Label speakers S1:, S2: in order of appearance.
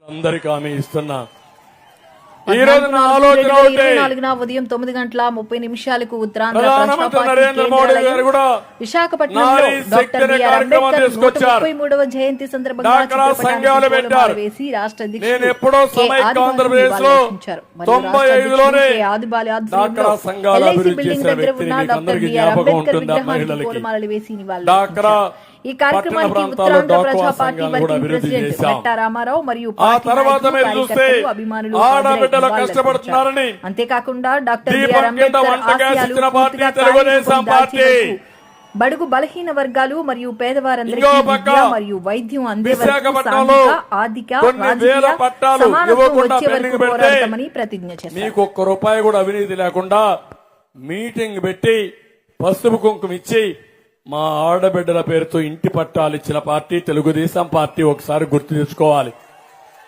S1: అందరికి హామీ ఇస్తున్నా. ఈ రోజు నా ఆలోచన ఒకటే,
S2: 24న ఉదయం 9:30 ఉత్తరాంధ్ర
S1: ప్రధానమంత్రి నరేంద్ర మోడీ గారు కూడా
S2: విశాఖపట్నంలో
S1: నారీ
S2: డాక్టర్
S1: శక్తి అనే
S2: బిఆర్
S1: కార్యక్రమం
S2: అంబేద్కర్
S1: తీసుకొచ్చారు.
S2: 133వ జయంతి సందర్భంగా
S1: డాక్రా సంఘాలు పెట్టారు.
S2: వేసి రాష్ట్ర
S1: నేను
S2: అధ్యక్షుడు
S1: ఎప్పుడో సమైక్య ఆంధ్రప్రదేశ్ లో 95లోనే డాక్రా సంఘాలు అభివృద్ధి చేసిన వ్యక్తిని మీకు అందరికీ జ్ఞాపకం ఉంటుంది. మహిళలకి డాక్రా
S2: ఈ కార్యక్రమానికి
S1: పట్టణ
S2: ఉత్తరాంధ్ర
S1: ప్రాంతాల్లో
S2: ప్రజా
S1: డాక్రా
S2: పార్టీ
S1: సంఘాలు కూడా
S2: వర్కింగ్
S1: అభివృద్ధి
S2: ప్రెసిడెంట్
S1: చేశాం.
S2: మెట్టా రామారావు మరియు
S1: ఆ తర్వాత మీరు చూస్తే
S2: అభిమానులు
S1: ఆడబిడ్డలు కష్టపడుతున్నారని
S2: అంతేకాకుండా డాక్టర్
S1: దీపం
S2: బిఆర్
S1: కింద
S2: అంబేద్కర్
S1: వంట గ్యాస్
S2: ఆశయాలు
S1: ఇచ్చిన పార్టీ
S2: పూర్తిగా
S1: తెలుగుదేశం
S2: కార్యరూపం
S1: పార్టీ.
S2: దాల్చేందుకు బడుగు బలహీన వర్గాలు మరియు పేదవారందరికీ
S1: ఇంకో పక్క
S2: విద్య మరియు వైద్యం అందే వరకు
S1: విశాఖపట్నంలో
S2: సాంఘిక, ఆర్థిక,
S1: కొన్ని వేల
S2: రాజకీయ
S1: పట్టాలు
S2: సమానత్వం
S1: ఇవ్వకుండా
S2: వచ్చే
S1: పెండింగ్
S2: వరకు
S1: పెడితే
S2: పోరాడతామని ప్రతిజ్ఞ చేశారు.
S1: మీకు ఒక్క రూపాయి కూడా అవినీతి లేకుండా మీటింగ్ పెట్టి పసుపు కుంకుమ ఇచ్చి మా ఆడబిడ్డల పేరుతో ఇంటి పట్టాలు ఇచ్చిన పార్టీ తెలుగుదేశం పార్టీ. ఒకసారి గుర్తు తెచ్చుకోవాలి.